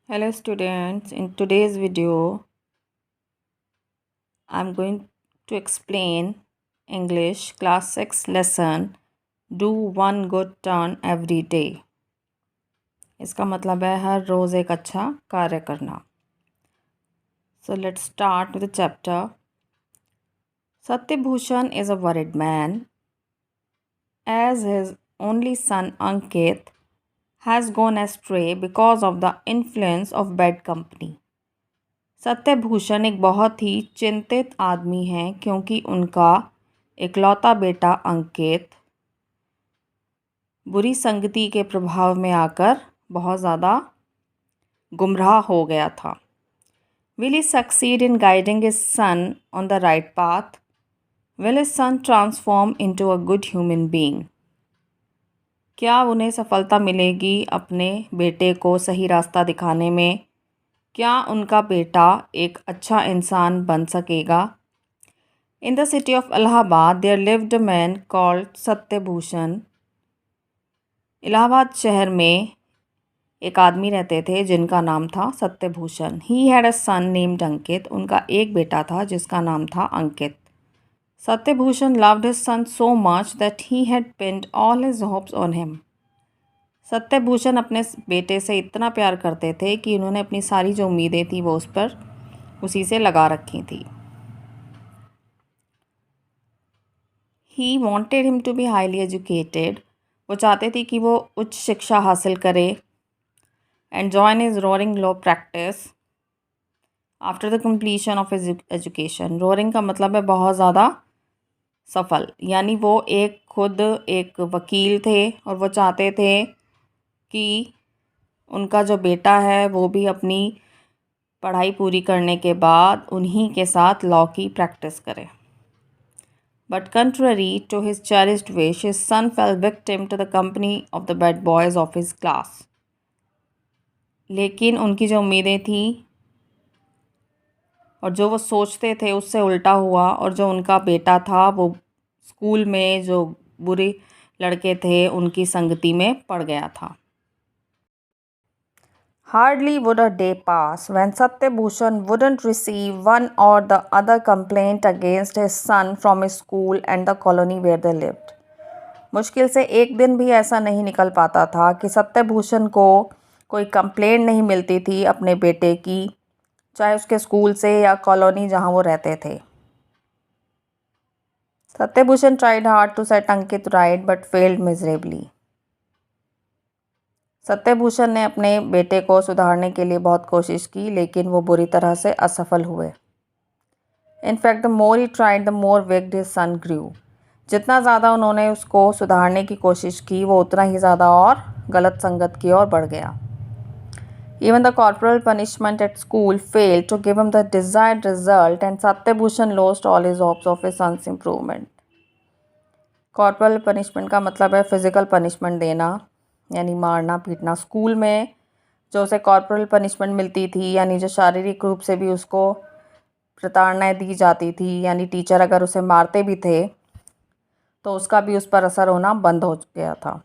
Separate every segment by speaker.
Speaker 1: Hello students, in today's video I'm going to explain English class 6 lesson do one good turn every day। इसका मतलब है हर रोज़ एक अच्छा कार्य करना। So let's start with the chapter। Satyabhushan is a worried man as his only son Ankit has gone astray because of the influence of bad company। Satyabhushan एक बहुत ही चिंतित आदमी हैं क्योंकि उनका इकलौता बेटा अंकित बुरी संगति के प्रभाव में आकर बहुत ज़्यादा गुमराह हो गया था। Will he succeed in guiding his son on the right path? Will his son transform into a good human being? क्या उन्हें सफलता मिलेगी अपने बेटे को सही रास्ता दिखाने में? क्या उनका बेटा एक अच्छा इंसान बन सकेगा? In the city of Allahabad, there lived a man called Satyabhushan. Allahabad शहर में एक आदमी रहते थे जिनका नाम था Satyabhushan. He had a son named अंकित। उनका एक बेटा था जिसका नाम था अंकित। Satyabhushan loved his son so much that he had pinned all his hopes on him। Satyabhushan अपने बेटे से इतना प्यार करते थे कि उन्होंने अपनी सारी जो उम्मीदें थी वो उसी से लगा रखी थी। He wanted him to be highly educated। वो चाहते थे कि वो उच्च शिक्षा हासिल करे। And join his roaring law practice after the completion of his education। roaring का मतलब है बहुत ज़्यादा सफल, यानी वो खुद एक वकील थे और वो चाहते थे कि उनका जो बेटा है वो भी अपनी पढ़ाई पूरी करने के बाद उन्हीं के साथ लॉ की प्रैक्टिस करे। But contrary to his cherished wish, his son fell victim to the company of the bad boys of his class। लेकिन उनकी जो उम्मीदें थी और जो वो सोचते थे उससे उल्टा हुआ, और जो उनका बेटा था वो स्कूल में जो बुरे लड़के थे उनकी संगति में पड़ गया था। Hardly would a day pass when Satyabhushan wouldn't receive one or the other complaint against his son from his school and the colony where they lived। मुश्किल से एक दिन भी ऐसा नहीं निकल पाता था कि सत्यभूषण को कोई कंप्लेंट नहीं मिलती थी अपने बेटे की, चाहे उसके स्कूल से या कॉलोनी जहां वो रहते थे। Satyabhushan tried hard to set Ankit right but failed miserably. Satyabhushan ने अपने बेटे को सुधारने के लिए बहुत कोशिश की लेकिन वो बुरी तरह से असफल हुए। In fact the more he tried the more wicked his son grew. जितना ज़्यादा उन्होंने उसको सुधारने की कोशिश की वो उतना ही ज़्यादा और गलत संगत की ओर बढ़ गया। Even the corporal punishment at school failed to give him the desired result and Satyabhushan lost all his hopes of his son's improvement। Corporal punishment का मतलब है फिज़िकल पनिशमेंट देना, यानी मारना पीटना। स्कूल में जो उसे कॉर्पोरल पनिशमेंट मिलती थी, यानी जो शारीरिक रूप से भी उसको प्रताड़नाएं दी जाती थी, यानी टीचर अगर उसे मारते भी थे तो उसका भी उस पर असर होना बंद हो गया था।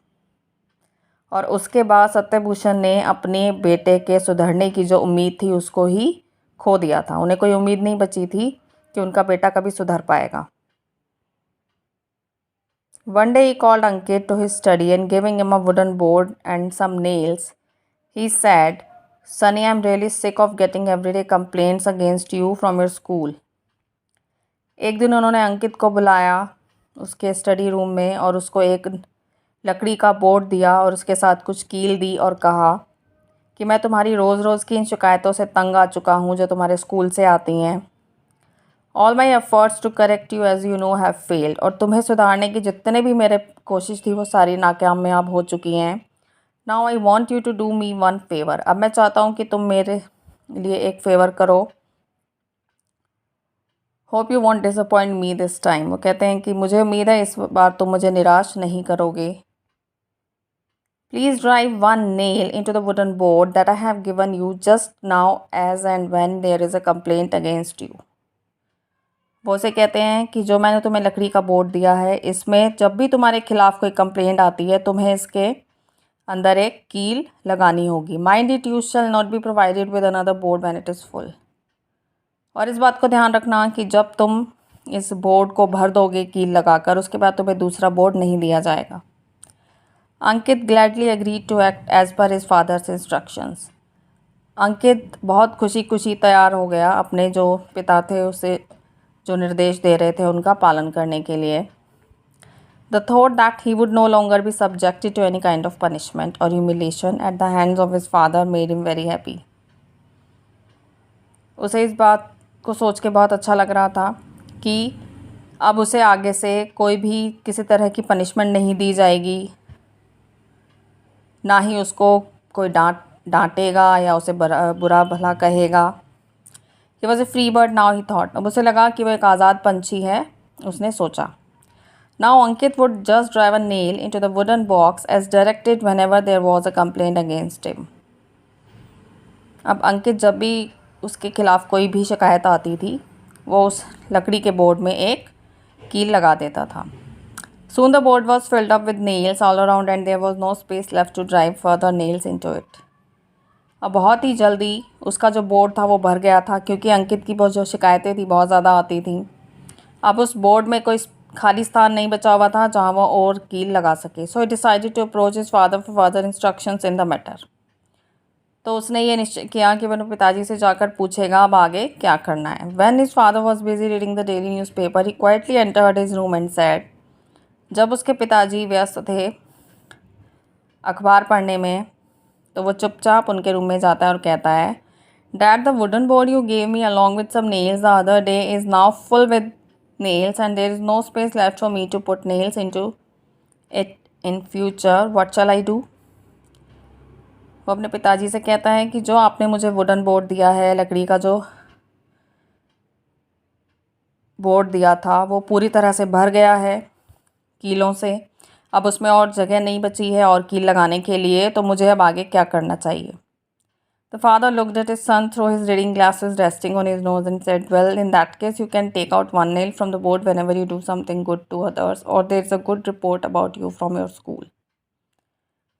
Speaker 1: और उसके बाद सत्यभूषण ने अपने बेटे के सुधरने की जो उम्मीद थी उसको ही खो दिया था। उन्हें कोई उम्मीद नहीं बची थी कि उनका बेटा कभी सुधर पाएगा। One day he called Ankit to his study and giving him a wooden board and some nails, he said, "Sonny, I'm really sick of getting everyday complaints against you from your school." एक दिन उन्होंने अंकित को बुलाया उसके study room में और उसको एक लकड़ी का बोर्ड दिया और उसके साथ कुछ कील दी और कहा कि मैं तुम्हारी रोज़ रोज़ की इन शिकायतों से तंग आ चुका हूँ जो तुम्हारे स्कूल से आती हैं। All my efforts to correct you as you know have failed. और तुम्हें सुधारने की जितने भी मेरे कोशिश थी वो सारी नाकामयाब हो चुकी हैं। Now I want you to do me one favour. अब मैं चाहता हूँ कि तुम मेरे लिए एक फेवर करो। Hope you want disappoint me this time. वो कहते हैं कि मुझे उम्मीद है इस बार तुम मुझे निराश नहीं करोगे। Please drive one nail into the wooden board that I have given you just now as and when there is a complaint against you। वो से कहते हैं कि जो मैंने तुम्हें लकड़ी का बोर्ड दिया है इसमें जब भी तुम्हारे खिलाफ़ कोई कंप्लेंट आती है तुम्हें इसके अंदर एक कील लगानी होगी। Mind it, you shall not be provided with another board when it is full. और इस बात को ध्यान रखना कि जब तुम इस बोर्ड को भर दोगे कील लगाकर, उसके बाद तुम्हें दूसरा बोर्ड नहीं दिया जाएगा। Ankit gladly agreed to act as per his father's instructions. Ankit बहुत खुशी खुशी तैयार हो गया अपने जो पिता थे उसे जो निर्देश दे रहे थे उनका पालन करने के लिए। The thought that he would no longer be subjected to any kind of punishment or humiliation at the hands of his father made him very happy. उसे इस बात को सोच के बहुत अच्छा लग रहा था कि अब उसे आगे से कोई भी किसी तरह की पनिशमेंट नहीं दी जाएगी, ना ही उसको कोई डांटेगा या उसे बुरा भला कहेगा। He was a free bird now, he thought. अब उसे लगा कि वह एक आज़ाद पंछी है, उसने सोचा। Now Ankit would just drive a nail into the wooden box as directed whenever there was a complaint against him. अब अंकित जब भी उसके खिलाफ कोई भी शिकायत आती थी वो उस लकड़ी के बोर्ड में एक कील लगा देता था। Soon the board was filled up with nails all around and there was no space left to drive further nails into it. अब बहुत ही जल्दी उसका जो बोर्ड था वो भर गया था क्योंकि अंकित की वो जो शिकायतें थी बहुत ज़्यादा आती थी। अब उस बोर्ड में कोई खाली स्थान नहीं बचा हुआ था जहाँ वो और कील लगा सके। So he decided to approach his father for further instructions in the matter. तो उसने ये निश्चय किया कि वह अपने पिताजी से जाकर पूछेगा अब आगे क्या करना है। When his father was busy reading the daily newspaper he quietly entered his room and said. जब उसके पिताजी व्यस्त थे अखबार पढ़ने में तो वो चुपचाप उनके रूम में जाता है और कहता है, dad the wooden board you gave me along with some nails the other day is now full with nails and there is no space left for me to put nails into it in future. What shall I do? वो अपने पिताजी से कहता है कि जो आपने मुझे वुडन बोर्ड दिया है, लकड़ी का जो बोर्ड दिया था वो पूरी तरह से भर गया है कीलों से। अब उसमें और जगह नहीं बची है और कील लगाने के लिए, तो मुझे अब आगे क्या करना चाहिए। The father looked at his son through his reading glasses resting on his nose and said, well, in that case, you can take out one nail from the board whenever you do something good to others or there is a good report about you from your school.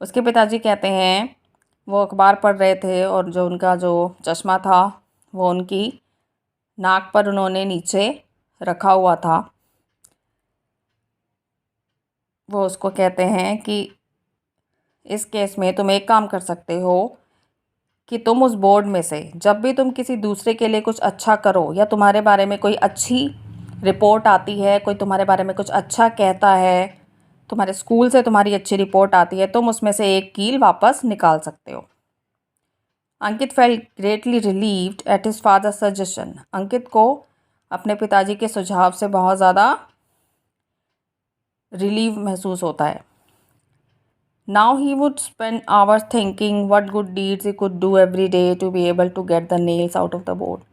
Speaker 1: उसके पिताजी कहते हैं वो अखबार पढ़ रहे थे और जो उनका जो चश्मा था वो उनकी नाक पर उन्होंने नीचे रखा हुआ था। वो उसको कहते हैं कि इस केस में तुम एक काम कर सकते हो कि तुम उस बोर्ड में से जब भी तुम किसी दूसरे के लिए कुछ अच्छा करो या तुम्हारे बारे में कोई अच्छी रिपोर्ट आती है, कोई तुम्हारे बारे में कुछ अच्छा कहता है, तुम्हारे स्कूल से तुम्हारी अच्छी रिपोर्ट आती है, तुम उसमें से एक कील वापस निकाल सकते हो। Ankit felt greatly relieved at his father suggestion. Ankit को अपने पिताजी के सुझाव से बहुत ज़्यादा रिलीव महसूस होता है। Now he would spend hours thinking what good deeds he could do every day to be able to get the nails out of the board.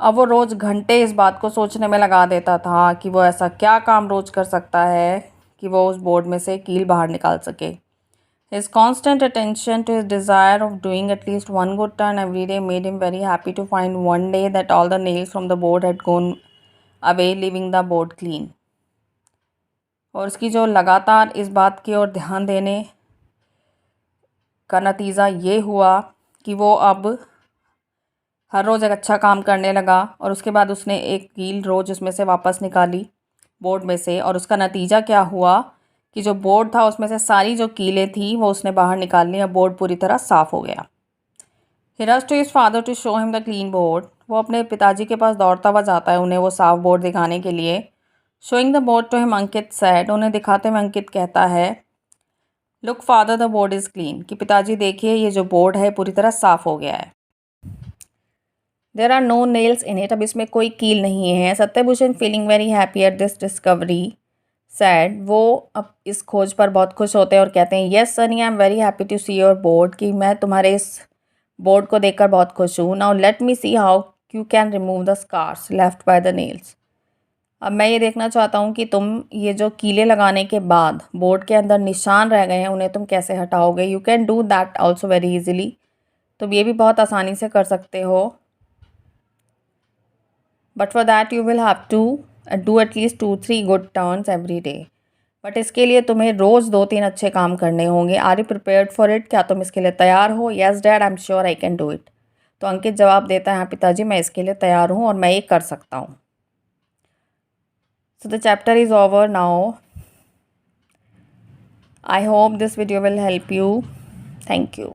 Speaker 1: अब वो रोज़ घंटे इस बात को सोचने में लगा देता था कि वो ऐसा क्या काम रोज़ कर सकता है कि वो उस बोर्ड में से कील बाहर निकाल सके। His constant attention to his desire of doing at least one good turn every day made him very happy to find one day that all the nails from the board had gone away, leaving the board clean. और उसकी जो लगातार इस बात की ओर ध्यान देने का नतीजा ये हुआ कि वो अब हर रोज़ एक अच्छा काम करने लगा और उसके बाद उसने एक कील रोज़ उसमें से वापस निकाली बोर्ड में से, और उसका नतीजा क्या हुआ कि जो बोर्ड था उसमें से सारी जो कीलें थी वो उसने बाहर निकाल ली। अब बोर्ड पूरी तरह साफ़ हो गया। He rushed to his father to show him the clean board. वो अपने पिताजी के पास दौड़ता हुआ जाता है उन्हें वो साफ़ बोर्ड दिखाने के लिए। Showing the board to him, Ankit said, उन्हें दिखाते हुए अंकित कहता है, look father the board is clean, कि पिताजी देखिए ये जो बोर्ड है पूरी तरह साफ़ हो गया है। There are no nails in it, अब इसमें कोई कील नहीं है। Satyabhushan feeling very happy at this discovery said, वो अब इस खोज पर बहुत खुश होते हैं और कहते हैं, yes Sunny I am very happy to see your board, कि मैं तुम्हारे इस बोर्ड को देखकर बहुत खुश हूँ। Now let me see how you can remove the scars left by the nails, अब मैं ये देखना चाहता हूँ कि तुम ये जो कीले लगाने के बाद बोर्ड के अंदर निशान रह गए हैं उन्हें तुम कैसे हटाओगे। You can do that also very easily, तुम ये भी बहुत आसानी से कर सकते हो। But for that you will have to do at least 2-3 good turns every day, but इसके लिए तुम्हें रोज़ 2-3 अच्छे काम करने होंगे। Are you prepared for it? क्या तुम इसके लिए तैयार हो? Yes dad, I am sure I can do it. तो अंकित जवाब देता है, हाँ पिताजी, मैं इसके लिए तैयार हूँ और मैं ये कर सकता हूँ। So the chapter is over now. I hope this video will help you. Thank you.